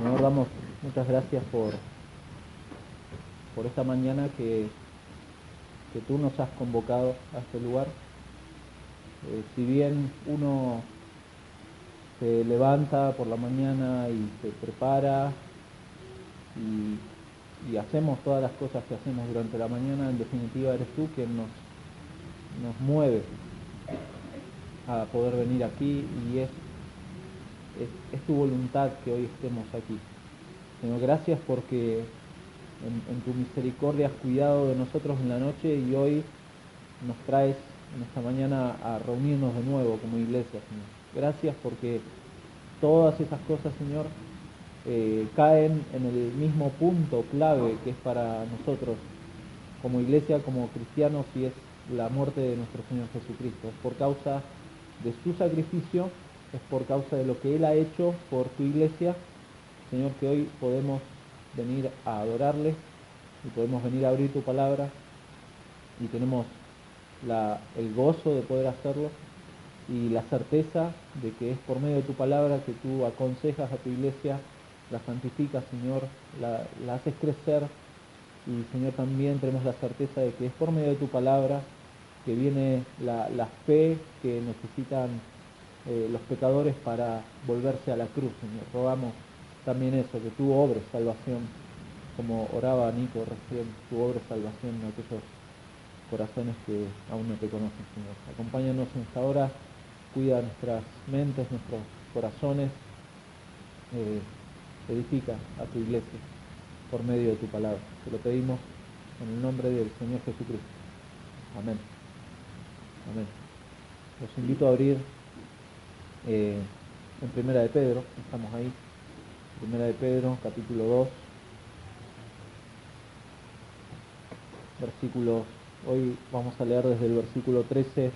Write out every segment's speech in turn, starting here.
Señor, damos muchas gracias por esta mañana que tú nos has convocado a este lugar. Si bien uno se levanta por la mañana y se prepara y hacemos todas las cosas que hacemos durante la mañana, en definitiva eres tú quien nos mueve a poder venir aquí y es tu voluntad que hoy estemos aquí. Señor, gracias porque en tu misericordia has cuidado de nosotros en la noche y hoy nos traes en esta mañana a reunirnos de nuevo como iglesia, Señor. Gracias porque todas esas cosas, Señor, caen en el mismo punto clave que es para nosotros como iglesia, como cristianos, y es la muerte de nuestro Señor Jesucristo. Es por causa de su sacrificio, es por causa de lo que Él ha hecho por tu iglesia, Señor, que hoy podemos venir a adorarle y podemos venir a abrir tu palabra y tenemos el gozo de poder hacerlo y la certeza de que es por medio de tu palabra que tú aconsejas a tu iglesia, la santificas, Señor, la haces crecer y, Señor, también tenemos la certeza de que es por medio de tu palabra que viene la fe que necesitan los pecadores para volverse a la cruz, Señor. Rogamos también eso, que tú obres salvación, como oraba Nico recién, tú obres salvación en aquellos corazones que aún no te conocen, Señor. Acompáñanos en esta hora, cuida nuestras mentes, nuestros corazones, edifica a tu iglesia por medio de tu palabra. Te lo pedimos en el nombre del Señor Jesucristo. Amén. Amén. Los invito a abrir en Primera de Pedro, estamos ahí. Primera de Pedro, capítulo 2, versículos, hoy vamos a leer desde el versículo 13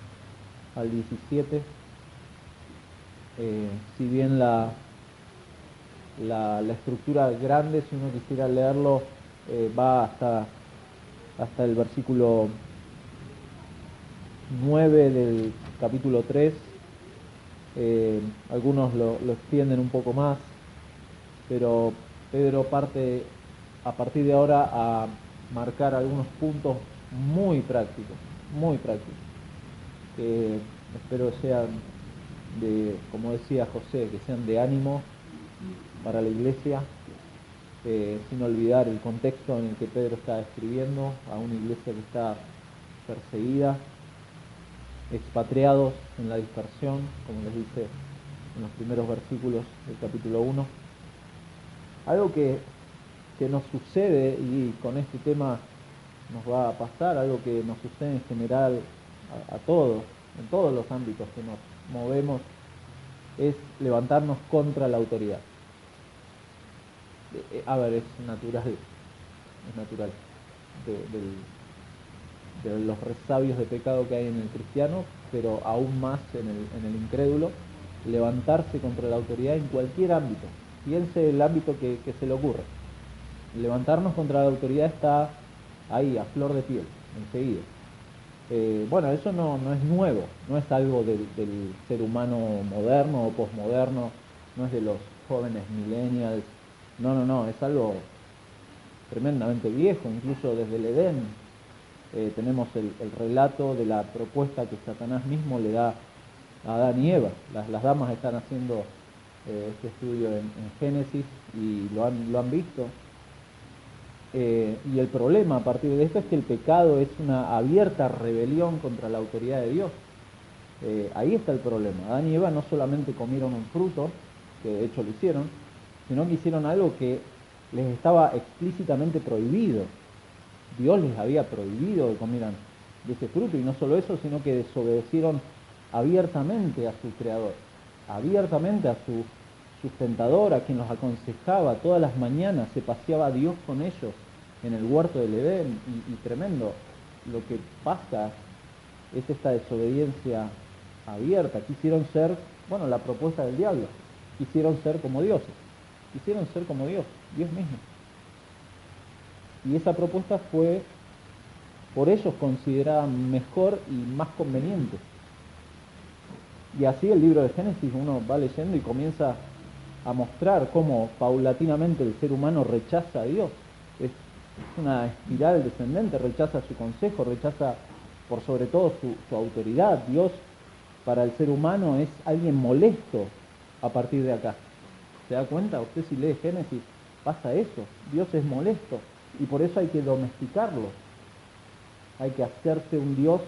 al 17. Si bien la estructura grande, si uno quisiera leerlo, va hasta el versículo 9 del capítulo 3. Algunos lo extienden un poco más, pero Pedro parte a partir de ahora a marcar algunos puntos muy prácticos, que espero sean como decía José, que sean de ánimo para la iglesia, sin olvidar el contexto en el que Pedro está escribiendo a una iglesia que está perseguida, expatriados en la dispersión, como les dice en los primeros versículos del capítulo 1. Algo que nos sucede, y con este tema nos va a pasar, algo que nos sucede en general a todos, en todos los ámbitos que nos movemos, es levantarnos contra la autoridad. A ver, es natural de los resabios de pecado que hay en el cristiano, pero aún más en el incrédulo, levantarse contra la autoridad en cualquier ámbito. Piense el ámbito que se le ocurre. Levantarnos contra la autoridad está ahí, a flor de piel, enseguida. Bueno, eso no es nuevo, no es algo del ser humano moderno o posmoderno, no es de los jóvenes millennials, no, es algo tremendamente viejo, incluso desde el Edén. Tenemos el relato de la propuesta que Satanás mismo le da a Adán y Eva. Las damas están haciendo este estudio en Génesis y lo han visto. Y el problema a partir de esto es que el pecado es una abierta rebelión contra la autoridad de Dios. Ahí está el problema. Adán y Eva no solamente comieron un fruto, que de hecho lo hicieron, sino que hicieron algo que les estaba explícitamente prohibido. Dios les había prohibido que comieran de ese fruto, y no solo eso, sino que desobedecieron abiertamente a su creador, abiertamente a su sustentador, a quien los aconsejaba todas las mañanas. Se paseaba Dios con ellos en el huerto del Edén, y tremendo lo que pasa es esta desobediencia abierta. Quisieron ser, la propuesta del diablo, quisieron ser como dioses, quisieron ser como Dios mismo. Y esa propuesta fue por ellos considerada mejor y más conveniente. Y así el libro de Génesis uno va leyendo y comienza a mostrar cómo paulatinamente el ser humano rechaza a Dios. Es una espiral descendente, rechaza su consejo, rechaza por sobre todo su autoridad. Dios para el ser humano es alguien molesto a partir de acá. ¿Se da cuenta? Usted si lee Génesis pasa eso. Dios es molesto y por eso hay que domesticarlo. Hay que hacerse un Dios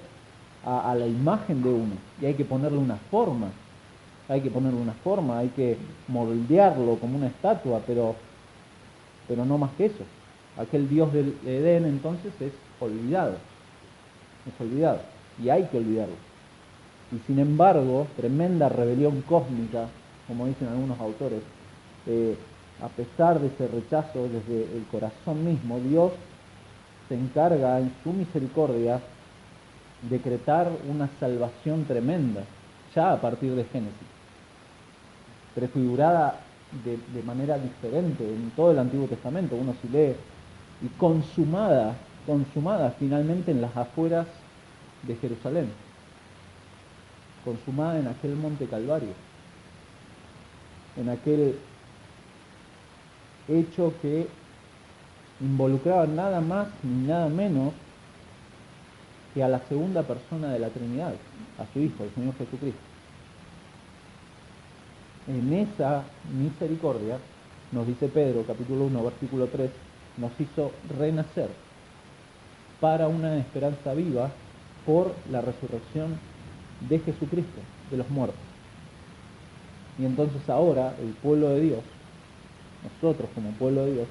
a la imagen de uno y hay que ponerle una forma. Hay que moldearlo como una estatua, pero no más que eso. Aquel Dios del Edén entonces es olvidado y hay que olvidarlo. Y sin embargo, tremenda rebelión cósmica, como dicen algunos autores, a pesar de ese rechazo desde el corazón mismo, Dios se encarga en su misericordia decretar una salvación tremenda, ya a partir de Génesis, prefigurada de manera diferente en todo el Antiguo Testamento. Uno si lee, y consumada finalmente en las afueras de Jerusalén, consumada en aquel monte Calvario, en aquel hecho que involucraba nada más ni nada menos que a la segunda persona de la Trinidad, a su Hijo, el Señor Jesucristo. En esa misericordia, nos dice Pedro, capítulo 1, versículo 3, nos hizo renacer para una esperanza viva por la resurrección de Jesucristo, de los muertos. Y entonces ahora el pueblo de Dios, nosotros como pueblo de Dios,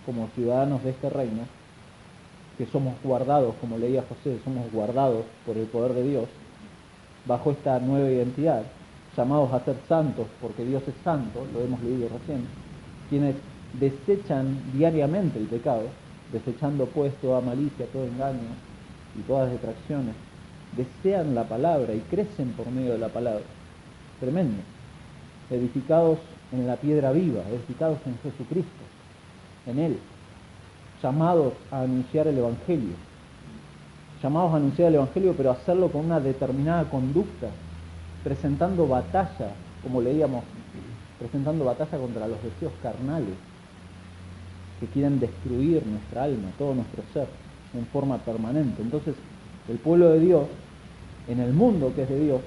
como ciudadanos de este reino, que somos guardados, como leía José, somos guardados por el poder de Dios, bajo esta nueva identidad, llamados a ser santos, porque Dios es santo, lo hemos leído recién, quienes desechan diariamente el pecado, desechando pues toda malicia, todo engaño y todas detracciones, desean la palabra y crecen por medio de la palabra. Tremendo. Edificados en la piedra viva, edificados en Jesucristo, en Él, llamados a anunciar el Evangelio, pero hacerlo con una determinada conducta, presentando batalla, como leíamos, presentando batalla contra los deseos carnales que quieren destruir nuestra alma, todo nuestro ser, en forma permanente. Entonces, el pueblo de Dios, en el mundo que es de Dios,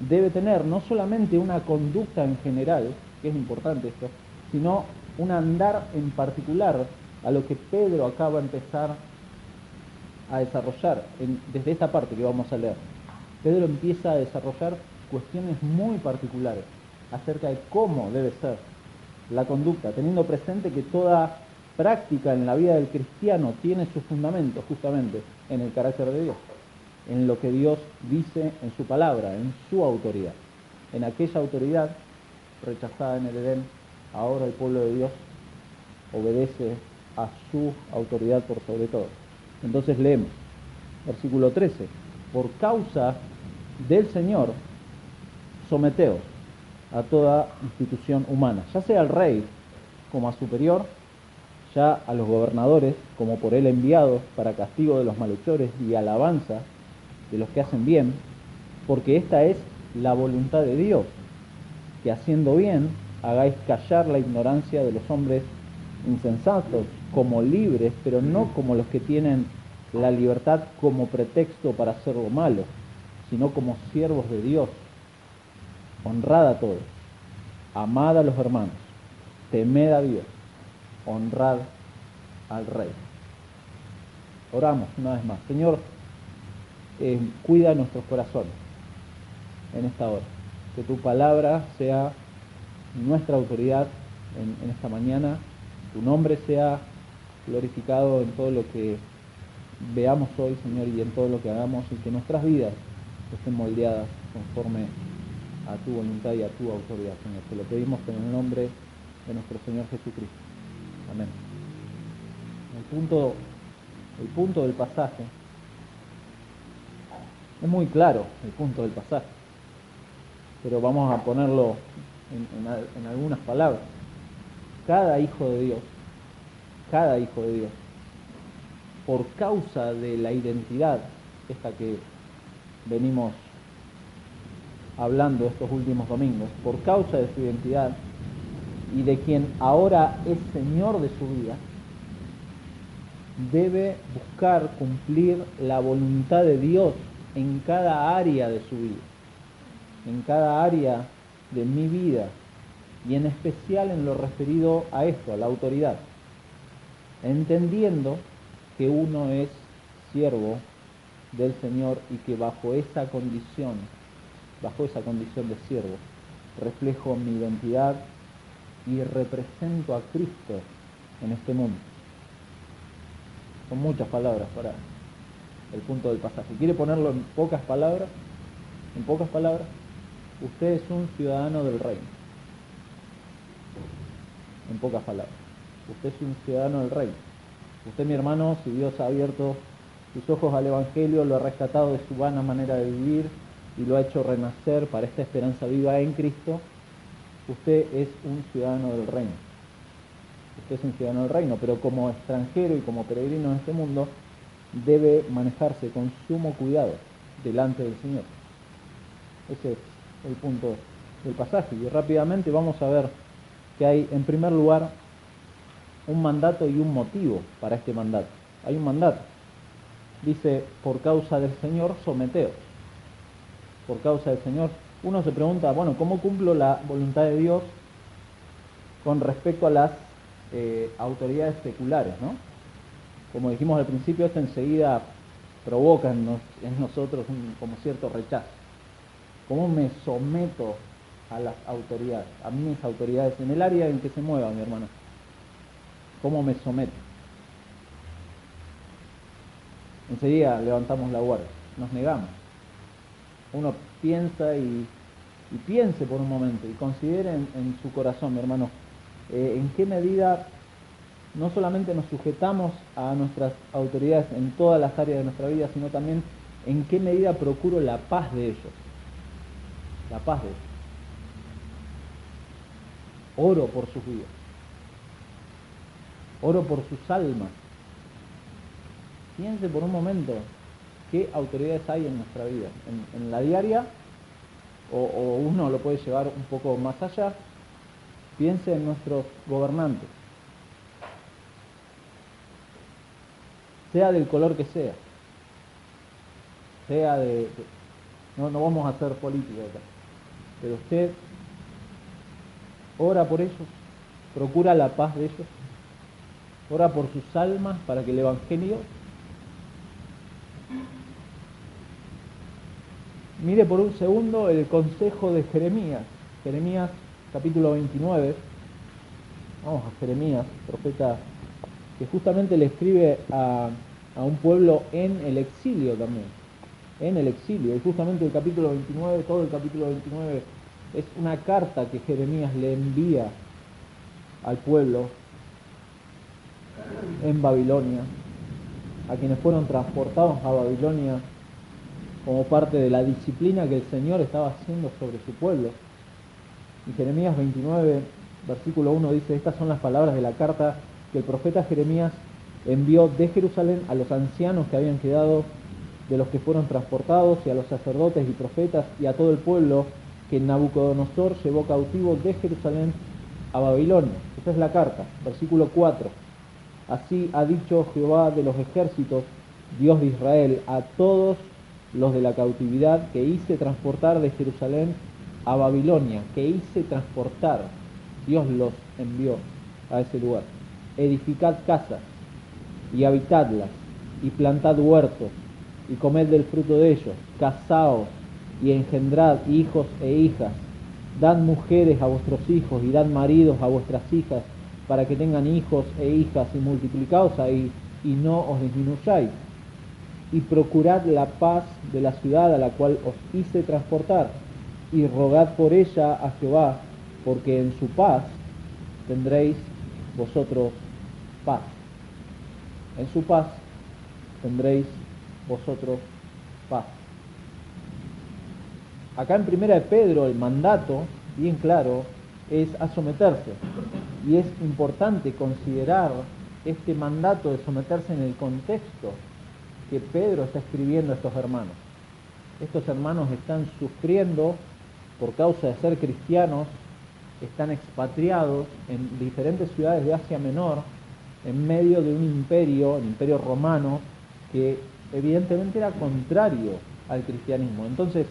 debe tener no solamente una conducta en general, que es importante esto, sino un andar en particular, a lo que Pedro acaba de empezar a desarrollar desde esta parte que vamos a leer. Pedro empieza a desarrollar cuestiones muy particulares acerca de cómo debe ser la conducta, teniendo presente que toda práctica en la vida del cristiano tiene su fundamento justamente en el carácter de Dios, en lo que Dios dice en su palabra, en su autoridad. En aquella autoridad rechazada en el Edén, ahora el pueblo de Dios obedece a su autoridad por sobre todo. Entonces leemos, versículo 13, por causa del Señor, someteos a toda institución humana, ya sea al rey como a superior, ya a los gobernadores como por él enviados para castigo de los malhechores y alabanza de los que hacen bien, porque esta es la voluntad de Dios, que haciendo bien hagáis callar la ignorancia de los hombres insensatos, como libres, pero no como los que tienen la libertad como pretexto para hacer lo malo, sino como siervos de Dios. Honrad a todos, amad a los hermanos, temed a Dios, honrad al Rey. Oramos una vez más. Señor, cuida nuestros corazones en esta hora. Que tu palabra sea nuestra autoridad en esta mañana. Tu nombre sea glorificado en todo lo que veamos hoy, Señor, y en todo lo que hagamos, y que nuestras vidas estén moldeadas conforme a tu voluntad y a tu autoridad, Señor. Te lo pedimos en el nombre de nuestro Señor Jesucristo. Amén. El punto del pasaje es muy claro, el punto del pasaje, pero vamos a ponerlo en algunas palabras. Cada hijo de Dios, por causa de la identidad, esta que venimos hablando estos últimos domingos, por causa de su identidad, y de quien ahora es Señor de su vida, debe buscar cumplir la voluntad de Dios en cada área de su vida, en cada área de mi vida, y en especial en lo referido a esto, a la autoridad, entendiendo que uno es siervo del Señor y que bajo esa condición de siervo, reflejo mi identidad y represento a Cristo en este mundo. Son muchas palabras para el punto del pasaje. ¿Quiere ponerlo en pocas palabras? En pocas palabras, usted es un ciudadano del reino. En pocas palabras, usted es un ciudadano del reino. Usted, mi hermano, si Dios ha abierto sus ojos al Evangelio, lo ha rescatado de su vana manera de vivir y lo ha hecho renacer para esta esperanza viva en Cristo, usted es un ciudadano del reino. Usted es un ciudadano del reino, pero como extranjero y como peregrino en este mundo, debe manejarse con sumo cuidado delante del Señor. Ese es el punto del pasaje. Y rápidamente vamos a ver que hay, en primer lugar, un mandato y un motivo para este mandato. Hay un mandato. Dice, por causa del Señor, someteos. Por causa del Señor. Uno se pregunta, bueno, ¿cómo cumplo la voluntad de Dios con respecto a las autoridades seculares, ¿no? Como dijimos al principio, esto enseguida provoca en nosotros como cierto rechazo. ¿Cómo me someto a las autoridades, a mis autoridades en el área en que se mueva, mi hermano? ¿Cómo me someto? Enseguida levantamos la guardia, nos negamos. Uno piensa y piense por un momento y considere en su corazón, mi hermano, en qué medida no solamente nos sujetamos a nuestras autoridades en todas las áreas de nuestra vida, sino también en qué medida procuro la paz de ellos. La paz de ellos. Oro por sus vidas. Oro por sus almas. Piense por un momento qué autoridades hay en nuestra vida, en la diaria, o uno lo puede llevar un poco más allá. Piense en nuestros gobernantes, sea del color que sea no vamos a hacer política acá, pero usted ora por ellos, procura la paz de ellos, ora por sus almas para que el Evangelio. Mire por un segundo el consejo de Jeremías. Jeremías capítulo 29. Vamos a Jeremías, profeta que justamente le escribe a un pueblo en el exilio también. En el exilio. Y justamente el capítulo 29, todo el capítulo 29, es una carta que Jeremías le envía al pueblo en Babilonia, a quienes fueron transportados a Babilonia como parte de la disciplina que el Señor estaba haciendo sobre su pueblo. Y Jeremías 29, versículo 1 dice, estas son las palabras de la carta que el profeta Jeremías envió de Jerusalén a los ancianos que habían quedado de los que fueron transportados, y a los sacerdotes y profetas, y a todo el pueblo que Nabucodonosor llevó cautivo de Jerusalén a Babilonia. Esa es la carta, versículo 4. Así ha dicho Jehová de los ejércitos, Dios de Israel, a todos los de la cautividad que hice transportar de Jerusalén a Babilonia, que hice transportar, Dios los envió a ese lugar. Edificad casas y habitadlas, y plantad huertos, y comed del fruto de ellos, casaos y engendrad hijos e hijas, dad mujeres a vuestros hijos y dad maridos a vuestras hijas, para que tengan hijos e hijas, y multiplicaos ahí, y no os disminuyáis. Y procurad la paz de la ciudad a la cual os hice transportar, y rogad por ella a Jehová, porque en su paz tendréis vosotros paz. En su paz tendréis vosotros paz. Acá en Primera de Pedro el mandato, bien claro, es a someterse. Y es importante considerar este mandato de someterse en el contexto que Pedro está escribiendo a estos hermanos. Estos hermanos están sufriendo por causa de ser cristianos están expatriados en diferentes ciudades de Asia Menor, en medio de un imperio, el imperio romano, que evidentemente era contrario al cristianismo. Entonces,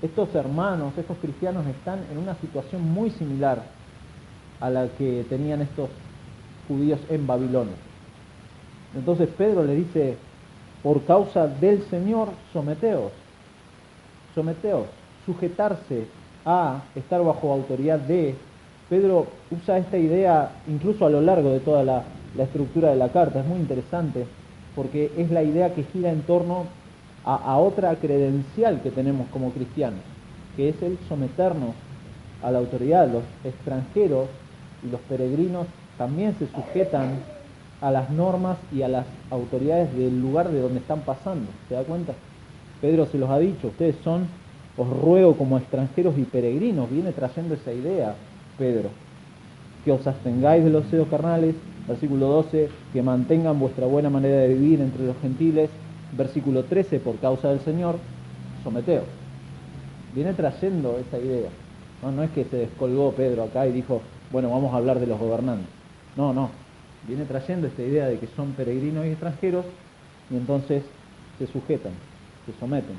estos hermanos, estos cristianos están en una situación muy similar a la que tenían estos judíos en Babilonia. Entonces Pedro le dice, por causa del Señor, someteos, sujetarse a estar bajo autoridad de. Pedro usa esta idea incluso a lo largo de toda la estructura de la carta. Es muy interesante porque es la idea que gira en torno a otra credencial que tenemos como cristianos, que es el someternos a la autoridad. Los extranjeros y los peregrinos también se sujetan a las normas y a las autoridades del lugar de donde están pasando. ¿Se da cuenta? Pedro se los ha dicho, ustedes os ruego como extranjeros y peregrinos. Viene trayendo esa idea Pedro, que os abstengáis de los deseos carnales, versículo 12, que mantengan vuestra buena manera de vivir entre los gentiles, versículo 13, por causa del Señor, someteos. Viene trayendo esa idea. No es que se descolgó Pedro acá y dijo, bueno, vamos a hablar de los gobernantes. No. Viene trayendo esta idea de que son peregrinos y extranjeros y entonces se sujetan, se someten.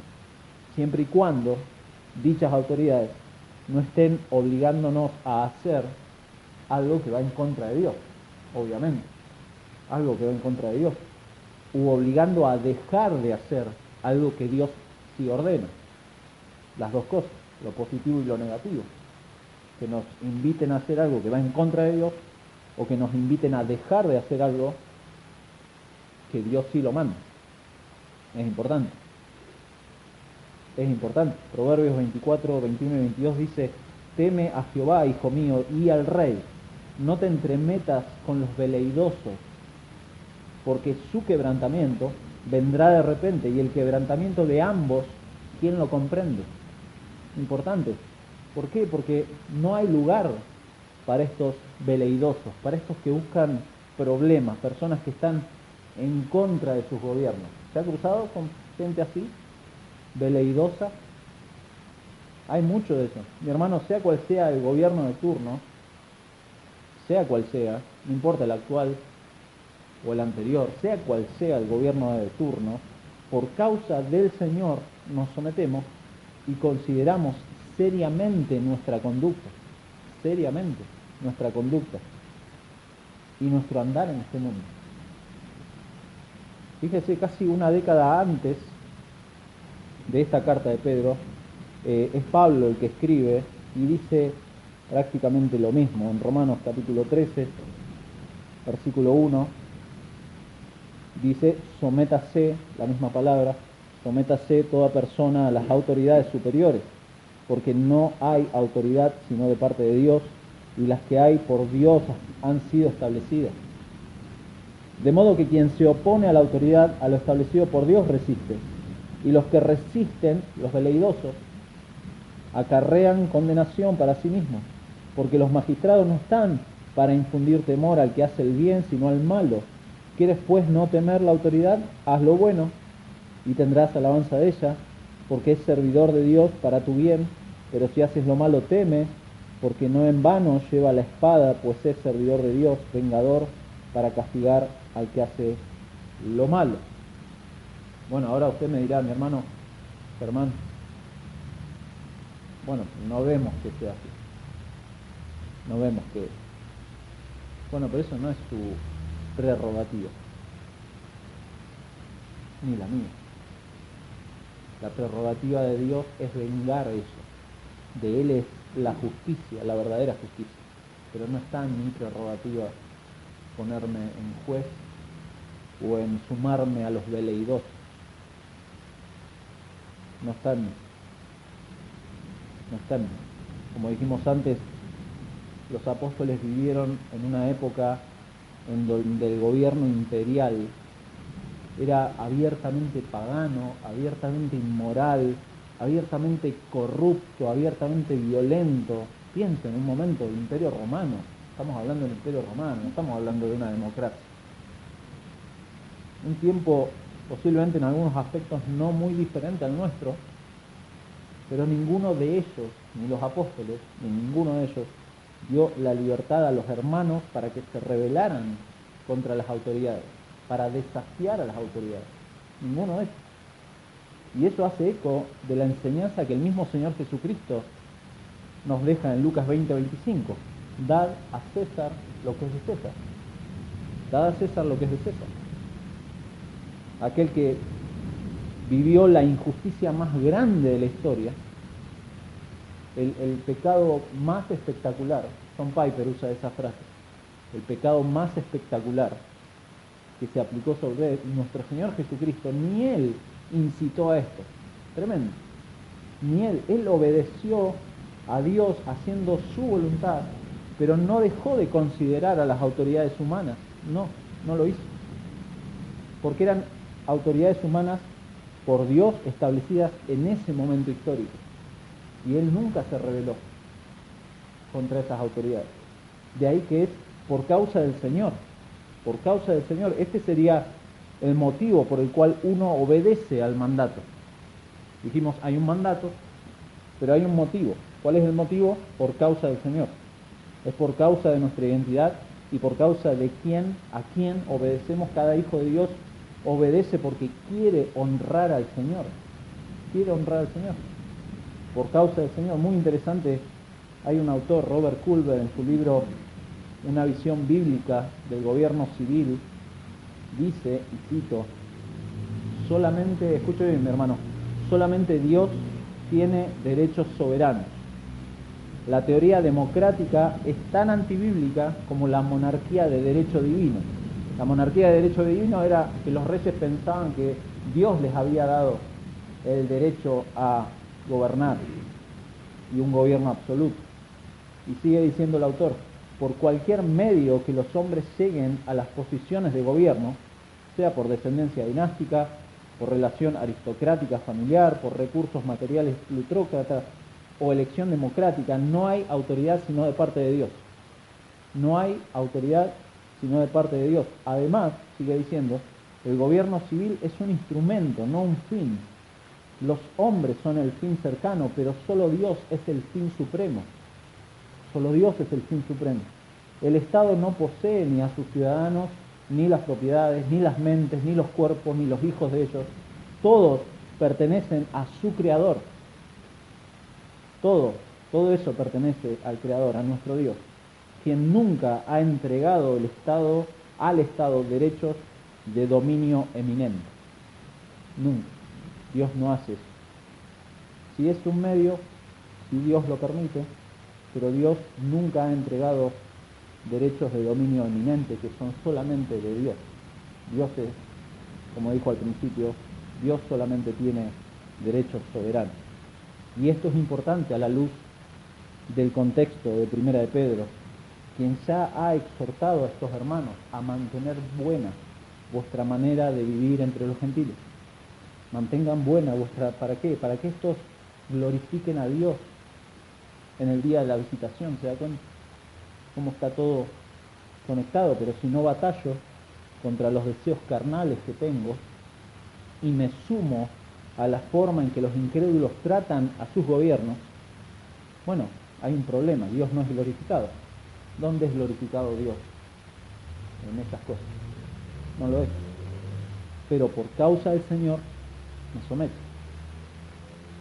Siempre y cuando dichas autoridades no estén obligándonos a hacer algo que va en contra de Dios, obviamente. Algo que va en contra de Dios. U obligando a dejar de hacer algo que Dios sí ordena. Las dos cosas, lo positivo y lo negativo. Que nos inviten a hacer algo que va en contra de Dios, o que nos inviten a dejar de hacer algo que Dios sí lo manda. Es importante. Es importante. Proverbios 24, 21 y 22 dice, teme a Jehová, hijo mío, y al rey. No te entremetas con los veleidosos, porque su quebrantamiento vendrá de repente, y el quebrantamiento de ambos, ¿quién lo comprende? Importante. ¿Por qué? Porque no hay lugar para estos veleidosos, para estos que buscan problemas, personas que están en contra de sus gobiernos. ¿Se ha cruzado con gente así? Veleidosa. Hay mucho de eso. Mi hermano, sea cual sea el gobierno de turno, sea cual sea, no importa el actual o el anterior, sea cual sea el gobierno de turno, por causa del Señor nos sometemos y consideramos seriamente nuestra conducta y nuestro andar en este mundo. Fíjese, casi una década antes de esta carta de Pedro, es Pablo el que escribe y dice prácticamente lo mismo. En Romanos capítulo 13, versículo 1, dice, sométase, la misma palabra, sométase toda persona a las autoridades superiores, porque no hay autoridad sino de parte de Dios, y las que hay por Dios han sido establecidas. De modo que quien se opone a la autoridad, a lo establecido por Dios, resiste. Y los que resisten, los veleidosos, acarrean condenación para sí mismos, porque los magistrados no están para infundir temor al que hace el bien, sino al malo. ¿Quieres pues no temer la autoridad? Haz lo bueno, y tendrás alabanza de ella, porque es servidor de Dios para tu bien. Pero si haces lo malo, teme, porque no en vano lleva la espada, pues es servidor de Dios, vengador, para castigar al que hace lo malo. Bueno, ahora usted me dirá, mi hermano Germán, bueno, no vemos que sea así. No vemos que... Bueno, pero eso no es su prerrogativa, ni la mía. La prerrogativa de Dios es vengar eso. De Él es la justicia, la verdadera justicia. Pero no está en mi prerrogativa ponerme en juez o en sumarme a los veleidosos. No están. Como dijimos antes, los apóstoles vivieron en una época en donde el gobierno imperial era abiertamente pagano, abiertamente inmoral, abiertamente corrupto, abiertamente violento. Piensen un momento, el Imperio Romano. Estamos hablando del Imperio Romano, no estamos hablando de una democracia. Un tiempo posiblemente en algunos aspectos no muy diferente al nuestro, Pero ninguno de ellos, ni los apóstoles, ni ninguno de ellos, dio la libertad a los hermanos para que se rebelaran contra las autoridades, para desafiar a las autoridades. Ninguno de ellos. Y eso hace eco de la enseñanza que el mismo Señor Jesucristo nos deja en Lucas 20:25. Dad a César lo que es de César. Dad a César lo que es de César. Aquel que vivió la injusticia más grande de la historia, el pecado más espectacular, John Piper usa esa frase, el pecado más espectacular que se aplicó sobre nuestro Señor Jesucristo, ni Él incitó a esto. Tremendo. Ni Él obedeció a Dios haciendo su voluntad, pero no dejó de considerar a las autoridades humanas. No lo hizo. Porque eran autoridades humanas por Dios establecidas en ese momento histórico. Y Él nunca se rebeló contra esas autoridades. De ahí que es por causa del Señor. Por causa del Señor. Este sería el motivo por el cual uno obedece al mandato. Dijimos, hay un mandato, pero hay un motivo. ¿Cuál es el motivo? Por causa del Señor. Es por causa de nuestra identidad y por causa de a quién obedecemos. Cada hijo de Dios obedece porque quiere honrar al Señor. Quiere honrar al Señor. Por causa del Señor. Muy interesante. Hay un autor, Robert Culver, en su libro Una visión bíblica del gobierno civil, dice, y cito, solamente, escuche bien mi hermano, solamente Dios tiene derechos soberanos. La teoría democrática es tan antibíblica como la monarquía de derecho divino. La monarquía de derecho divino era que los reyes pensaban que Dios les había dado el derecho a gobernar y un gobierno absoluto. Y sigue diciendo el autor, por cualquier medio que los hombres lleguen a las posiciones de gobierno, sea por descendencia dinástica, por relación aristocrática familiar, por recursos materiales plutócratas o elección democrática, no hay autoridad sino de parte de Dios. No hay autoridad sino de parte de Dios. Además, sigue diciendo, el gobierno civil es un instrumento, no un fin. Los hombres son el fin cercano, pero solo Dios es el fin supremo. Solo Dios es el fin supremo. El Estado no posee ni a sus ciudadanos, ni las propiedades, ni las mentes, ni los cuerpos, ni los hijos de ellos. Todos pertenecen a su Creador. Todo eso pertenece al Creador, a nuestro Dios, quien nunca ha entregado al Estado derechos de dominio eminente. Nunca. Dios no hace eso. Si es un medio, si Dios lo permite, pero Dios nunca ha entregado derechos de dominio eminente que son solamente de Dios. Dios es, como dijo al principio, Dios solamente tiene derechos soberanos. Y esto es importante a la luz del contexto de Primera de Pedro, quien ya ha exhortado a estos hermanos a mantener buena vuestra manera de vivir entre los gentiles. Mantengan buena vuestra... ¿Para qué? Para que estos glorifiquen a Dios en el día de la visitación. ¿Se da cuenta cómo está todo conectado? Pero si no batallo contra los deseos carnales que tengo y me sumo a la forma en que los incrédulos tratan a sus gobiernos, bueno, hay un problema. Dios no es glorificado. ¿Dónde es glorificado Dios? En esas cosas. No lo es. Pero por causa del Señor me someto.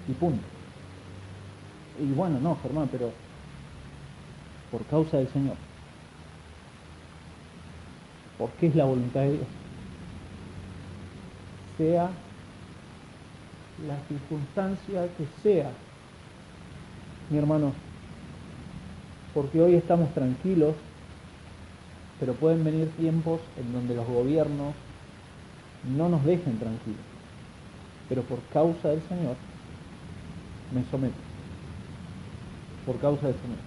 Y punto. Y bueno, no, Germán, pero por causa del Señor. Porque es la voluntad de Dios. Sea la circunstancia que sea, mi hermano, porque hoy estamos tranquilos, pero pueden venir tiempos en donde los gobiernos no nos dejen tranquilos. Pero por causa del Señor me someto. Por causa del Señor.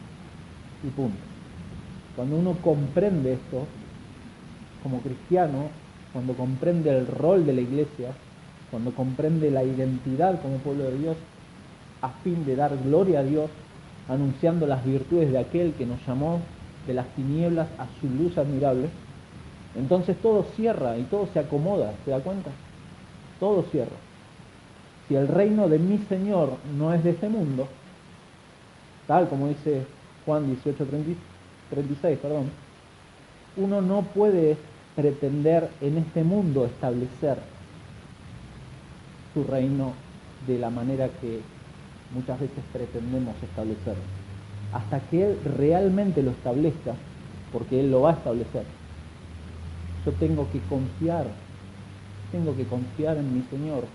Y punto. Cuando uno comprende esto, como cristiano, cuando comprende el rol de la iglesia, cuando comprende la identidad como pueblo de Dios, a fin de dar gloria a Dios, anunciando las virtudes de aquel que nos llamó de las tinieblas a su luz admirable, entonces todo cierra y todo se acomoda, ¿se da cuenta? Todo cierra. si el reino de mi Señor no es de este mundo, tal como dice Juan 18:36, uno no puede pretender en este mundo establecer su reino de la manera que muchas veces pretendemos establecerlo. Hasta que Él realmente lo establezca, porque Él lo va a establecer, yo tengo que confiar en mi Señor,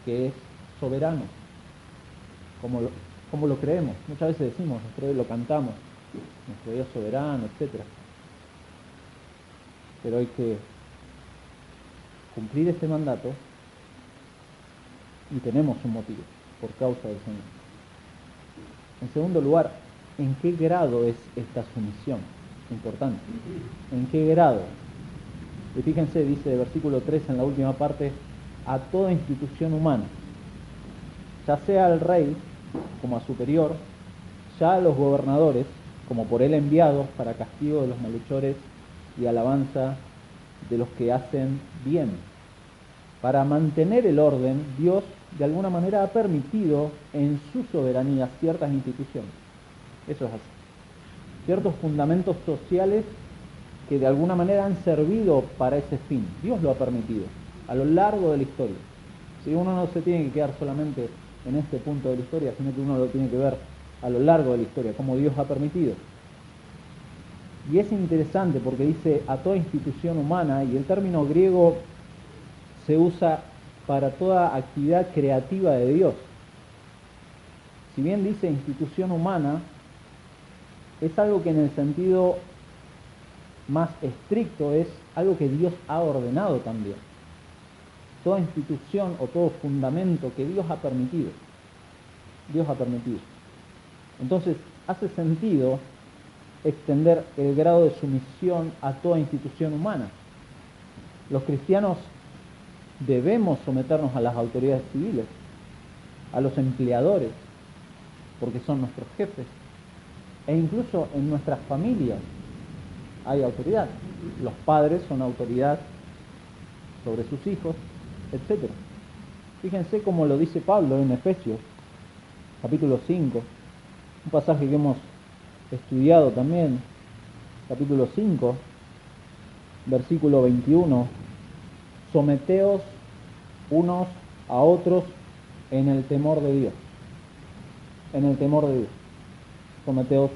que es soberano, como lo creemos. Muchas veces decimos, nuestro Dios lo cantamos, nuestro Dios soberano, etc. Pero hay que cumplir este mandato y tenemos un motivo, por causa del Señor. En segundo lugar, ¿en qué grado es esta sumisión? Importante. ¿En qué grado? Y fíjense, dice el versículo 3 en la última parte, a toda institución humana, ya sea al rey como a superior, ya a los gobernadores como por él enviados para castigo de los malhechores y alabanza de los que hacen bien. Para mantener el orden, Dios de alguna manera ha permitido en su soberanía ciertas instituciones. Eso es así. Ciertos fundamentos sociales que de alguna manera han servido para ese fin. Dios lo ha permitido a lo largo de la historia. Si uno no se tiene que quedar solamente en este punto de la historia, sino que uno lo tiene que ver a lo largo de la historia, como Dios ha permitido. Y es interesante porque dice a toda institución humana, y el término griego se usa para toda actividad creativa de Dios. Si bien dice institución humana, es algo que en el sentido más estricto es algo que Dios ha ordenado también. Toda institución o todo fundamento que Dios ha permitido. Dios ha permitido. Entonces, hace sentido extender el grado de sumisión a toda institución humana. Los cristianos debemos someternos a las autoridades civiles, a los empleadores, porque son nuestros jefes, e incluso en nuestras familias hay autoridad. Los padres son autoridad sobre sus hijos, etc. Fíjense cómo lo dice Pablo en Efesios, capítulo 5, un pasaje que hemos estudiado también, capítulo 5, versículo 21, someteos unos a otros en el temor de Dios. En el temor de Dios. Someteos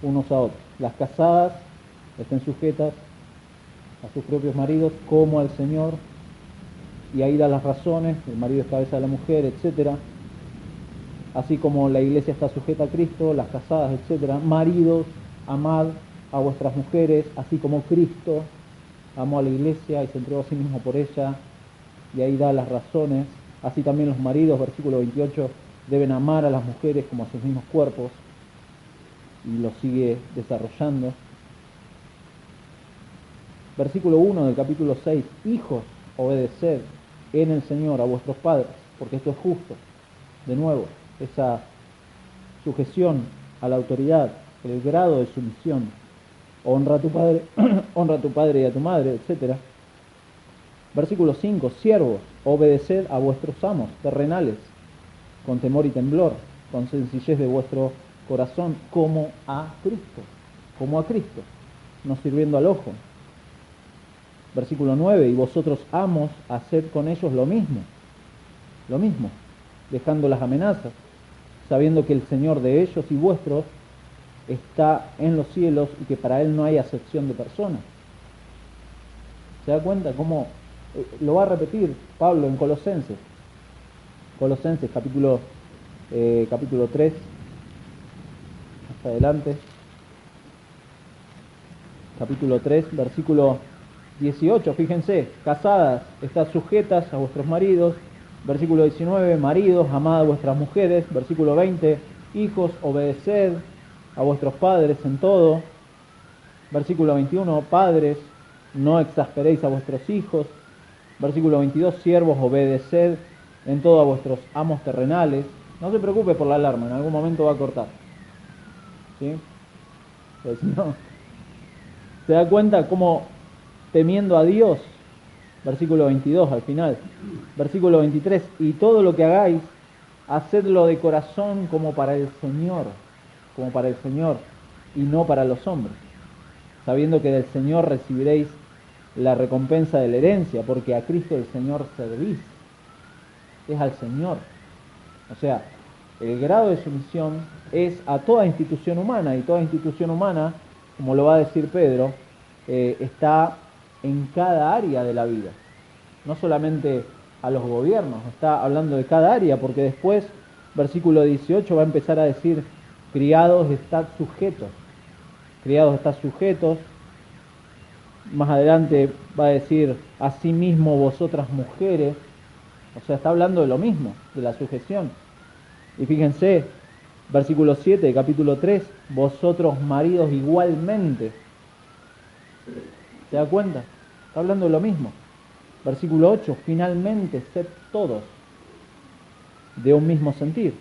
unos a otros. Las casadas estén sujetas a sus propios maridos como al Señor, y ahí da las razones: el marido es cabeza de la mujer, etc. Así como la iglesia está sujeta a Cristo, las casadas, etc. Maridos, amad a vuestras mujeres, así como Cristo amó a la iglesia y se entregó a sí mismo por ella, y ahí da las razones. Así también los maridos, versículo 28, deben amar a las mujeres como a sus mismos cuerpos, y lo sigue desarrollando. Versículo 1 del capítulo 6, hijos, obedeced en el Señor a vuestros padres, porque esto es justo. De nuevo, esa sujeción a la autoridad, el grado de sumisión. Honra a tu padre, honra a tu padre y a tu madre, etc. Versículo 5, siervos, obedeced a vuestros amos terrenales, con temor y temblor, con sencillez de vuestro corazón, como a Cristo, no sirviendo al ojo. Versículo 9, y vosotros amos, haced con ellos lo mismo, dejando las amenazas, sabiendo que el Señor de ellos y vuestros está en los cielos y que para Él no hay acepción de personas. ¿Se da cuenta cómo lo va a repetir Pablo en Colosenses? Colosenses capítulo 3, hasta adelante. Capítulo 3, versículo 18, fíjense, casadas, estad sujetas a vuestros maridos. Versículo 19, maridos, amad a vuestras mujeres. Versículo 20, hijos, obedeced a vuestros padres en todo. Versículo 21, padres, no exasperéis a vuestros hijos. Versículo 22, siervos, obedeced en todo a vuestros amos terrenales. No se preocupe por la alarma, en algún momento va a cortar. ¿Sí? Pues si no, se da cuenta cómo temiendo a Dios Versículo 22 al final. Versículo 23, y todo lo que hagáis, hacedlo de corazón como para el Señor, y no para los hombres, sabiendo que del Señor recibiréis la recompensa de la herencia, porque a Cristo el Señor servís. Es al Señor. O sea, el grado de sumisión es a toda institución humana, y toda institución humana, como lo va a decir Pedro, está en cada área de la vida. No solamente a los gobiernos, está hablando de cada área, porque después, versículo 18, va a empezar a decir, criados, estad sujetos. Criados, estad sujetos. Más adelante va a decir, asimismo vosotras mujeres. O sea, está hablando de lo mismo, de la sujeción. Y fíjense, versículo 7, capítulo 3, vosotros maridos igualmente. ¿Se da cuenta? Está hablando de lo mismo. Versículo 8, finalmente sed todos de un mismo sentir,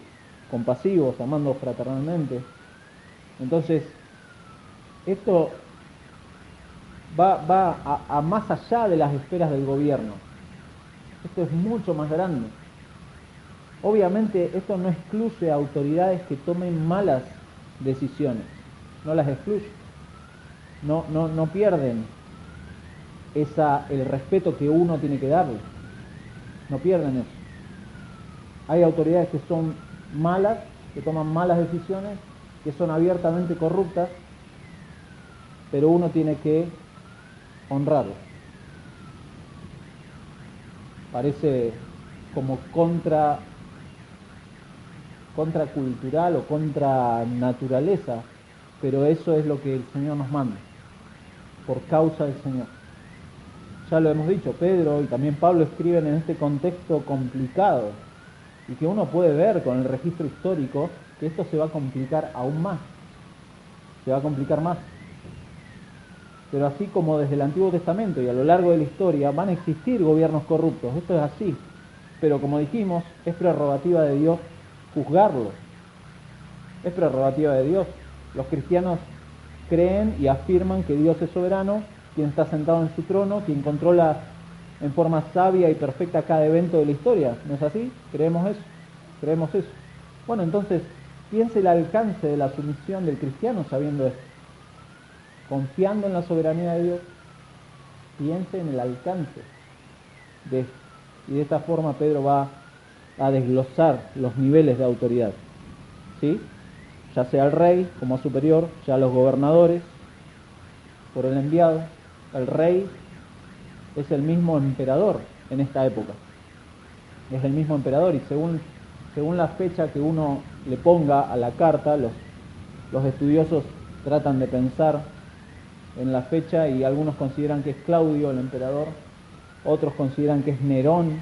compasivos, amando fraternalmente. Entonces, esto va a más allá de las esferas del gobierno. Esto es mucho más grande. Obviamente esto no excluye a autoridades que tomen malas decisiones, no las excluye, no pierden el respeto que uno tiene que darle, no pierden eso. Hay autoridades que son malas, que toman malas decisiones, que son abiertamente corruptas, pero uno tiene que honrarlas. Parece como contracultural o contra naturaleza, pero eso es lo que el Señor nos manda, por causa del Señor. Ya lo hemos dicho, Pedro y también Pablo escriben en este contexto complicado, y que uno puede ver con el registro histórico que esto se va a complicar aún más, se va a complicar más. Pero así como desde el Antiguo Testamento y a lo largo de la historia van a existir gobiernos corruptos, esto es así, pero como dijimos, es prerrogativa de Dios juzgarlo. Es prerrogativa de Dios. Los cristianos creen y afirman que Dios es soberano, quien está sentado en su trono, quien controla en forma sabia y perfecta cada evento de la historia. ¿No es así? Creemos eso. Bueno, entonces, piense el alcance de la sumisión del cristiano sabiendo esto. Confiando en la soberanía de Dios, piense en el alcance de esto. Y de esta forma Pedro va a desglosar los niveles de autoridad, ¿sí? Ya sea el rey como superior, ya los gobernadores por el enviado. El rey es el mismo emperador en esta época, es el mismo emperador, y según la fecha que uno le ponga a la carta, los estudiosos tratan de pensar en la fecha, y algunos consideran que es Claudio el emperador, otros consideran que es Nerón,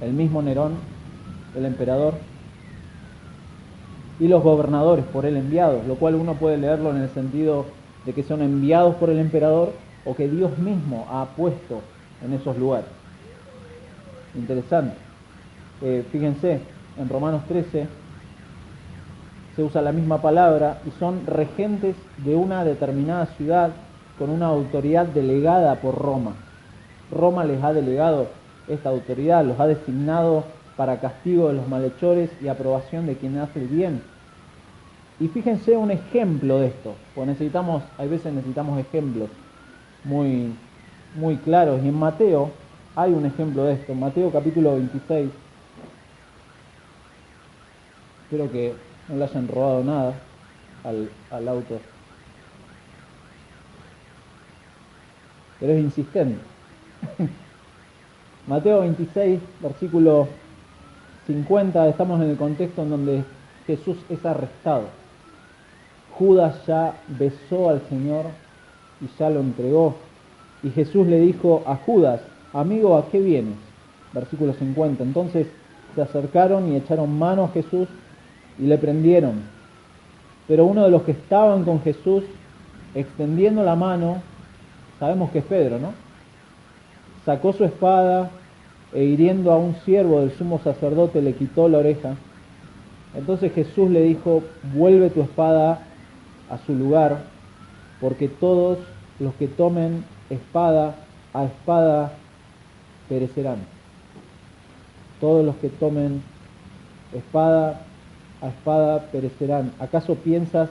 el mismo Nerón, el emperador, y los gobernadores por él enviados, lo cual uno puede leerlo en el sentido de que son enviados por el emperador o que Dios mismo ha puesto en esos lugares. Interesante. Fíjense, en Romanos 13 se usa la misma palabra y son regentes de una determinada ciudad con una autoridad delegada por Roma. Roma les ha delegado esta autoridad, los ha designado para castigo de los malhechores y aprobación de quien hace el bien. Y fíjense un ejemplo de esto, porque hay veces necesitamos ejemplos muy, muy claros, y en Mateo hay un ejemplo de esto, en Mateo capítulo 26, espero que no le hayan robado nada al auto, pero es insistente. Mateo 26, versículo 50, estamos en el contexto en donde Jesús es arrestado. Judas ya besó al Señor y ya lo entregó. Y Jesús le dijo a Judas, amigo, ¿a qué vienes? Versículo 50. Entonces se acercaron y echaron mano a Jesús y le prendieron. Pero uno de los que estaban con Jesús, extendiendo la mano, sabemos que es Pedro, ¿no? Sacó su espada e hiriendo a un siervo del sumo sacerdote le quitó la oreja. Entonces Jesús le dijo, vuelve tu espada a su lugar, porque todos los que tomen espada a espada perecerán. Todos los que tomen espada a espada perecerán. ¿Acaso piensas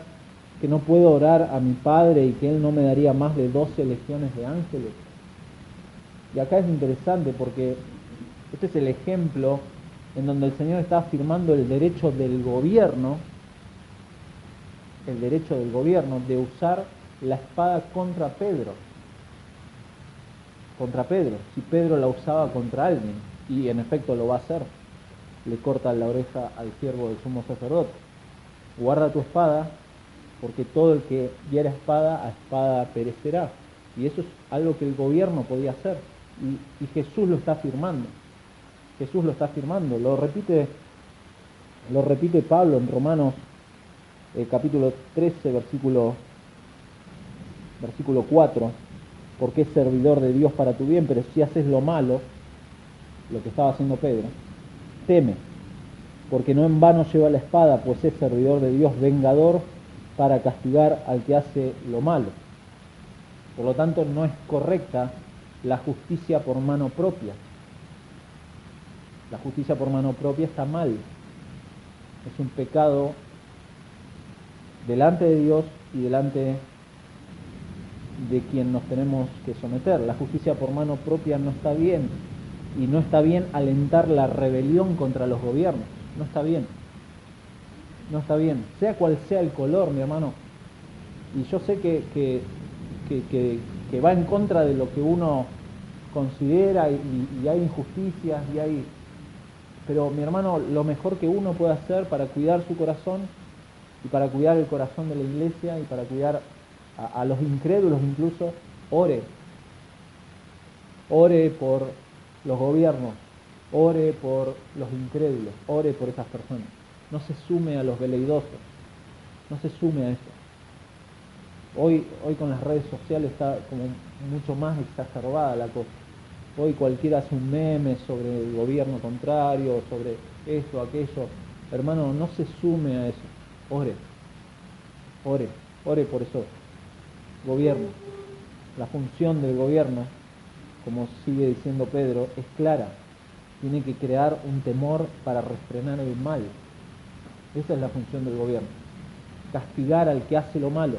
que no puedo orar a mi Padre y que Él no me daría más de 12 legiones de ángeles? Y acá es interesante porque este es el ejemplo en donde el Señor está afirmando el derecho del gobierno de usar la espada contra Pedro, si Pedro la usaba contra alguien, y en efecto lo va a hacer. Le corta la oreja al siervo del sumo sacerdote. Guarda tu espada, porque todo el que diera espada a espada perecerá. Y eso es algo que el gobierno podía hacer, y Jesús lo está afirmando. Lo repite Pablo en Romanos capítulo 13, versículo 4, porque es servidor de Dios para tu bien, pero si haces lo malo, lo que estaba haciendo Pedro, teme, porque no en vano lleva la espada, pues es servidor de Dios, vengador para castigar al que hace lo malo. Por lo tanto, no es correcta la justicia por mano propia. La justicia por mano propia está mal. Es un pecado delante de Dios y delante de quien nos tenemos que someter. La justicia por mano propia no está bien, y no está bien alentar la rebelión contra los gobiernos. No está bien, sea cual sea el color, mi hermano. Y yo sé que va en contra de lo que uno considera, y hay injusticias, pero mi hermano, lo mejor que uno puede hacer para cuidar su corazón y para cuidar el corazón de la iglesia y para cuidar a los incrédulos incluso, ore por los gobiernos, ore por los incrédulos, ore por esas personas. No se sume a los veleidosos, no se sume a eso. Hoy con las redes sociales está como mucho más exacerbada la cosa. Hoy cualquiera hace un meme sobre el gobierno contrario, sobre esto, aquello. Hermano, no se sume a eso. Ore por eso. Gobierno. La función del gobierno, como sigue diciendo Pedro, es clara. Tiene que crear un temor para refrenar el mal. Esa es la función del gobierno. Castigar al que hace lo malo.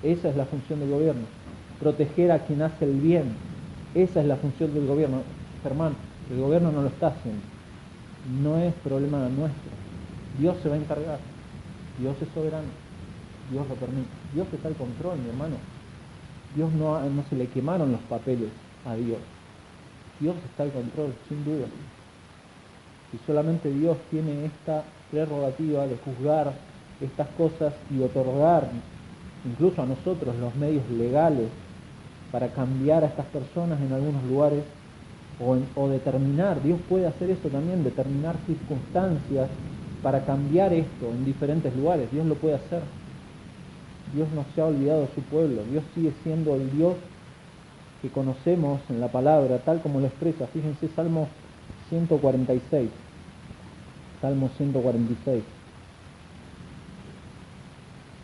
Esa es la función del gobierno. Proteger a quien hace el bien. Esa es la función del gobierno. Germán, el gobierno no lo está haciendo. No es problema nuestro. Dios se va a encargar. Dios es soberano. Dios lo permite. Dios está al control, mi hermano. Dios no se le quemaron los papeles a Dios. Dios está al control, sin duda. Y solamente Dios tiene esta prerrogativa de juzgar estas cosas y otorgar incluso a nosotros los medios legales para cambiar a estas personas en algunos lugares, o determinar, Dios puede hacer eso también, determinar circunstancias para cambiar esto en diferentes lugares. Dios lo puede hacer. Dios no se ha olvidado de su pueblo. Dios sigue siendo el Dios que conocemos en la palabra, tal como lo expresa. Fíjense, Salmo 146. Salmo 146.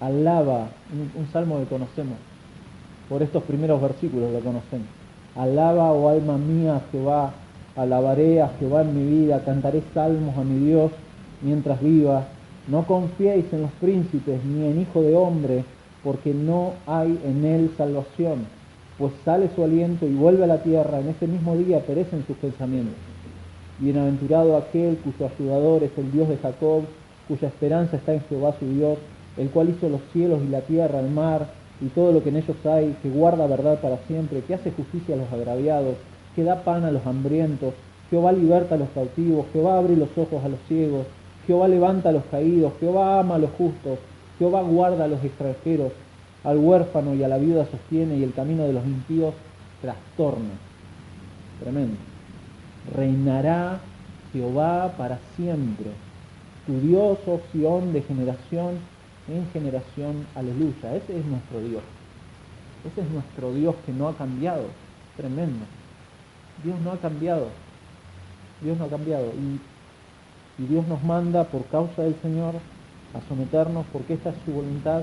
Alaba, un salmo que conocemos. Por estos primeros versículos lo conocemos. Alaba, oh alma mía, a Jehová. Alabaré a Jehová en mi vida. Cantaré salmos a mi Dios mientras viva. No confiéis en los príncipes ni en hijo de hombre, porque no hay en él salvación. Pues sale su aliento y vuelve a la tierra. En ese mismo día perecen sus pensamientos. Bienaventurado aquel cuyo ayudador es el Dios de Jacob, cuya esperanza está en Jehová su Dios, el cual hizo los cielos y la tierra, el mar y todo lo que en ellos hay, que guarda verdad para siempre, que hace justicia a los agraviados, que da pan a los hambrientos. Jehová liberta a los cautivos, Jehová abre los ojos a los ciegos, Jehová levanta a los caídos, Jehová ama a los justos, Jehová guarda a los extranjeros, al huérfano y a la viuda sostiene, y el camino de los impíos trastorna. Tremendo. Reinará Jehová para siempre. Tu Dios, oh Sión, de generación en generación. Aleluya. Ese es nuestro Dios. Ese es nuestro Dios que no ha cambiado. Tremendo. Dios no ha cambiado. Dios no ha cambiado. Y Dios nos manda por causa del Señor a someternos, porque esta es su voluntad.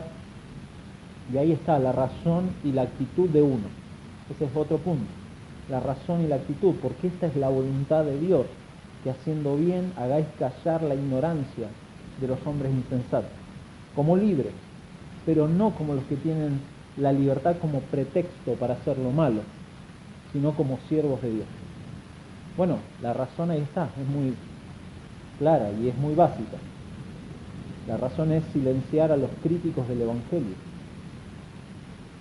Y ahí está la razón y la actitud de uno. Ese es otro punto. la razón y la actitud, porque esta es la voluntad de Dios, que haciendo bien hagáis callar la ignorancia de los hombres insensatos, como libres, pero no como los que tienen la libertad como pretexto para hacer lo malo, sino como siervos de Dios. Bueno, la razón ahí está, es muy clara y es muy básica. La razón es silenciar a los críticos del Evangelio.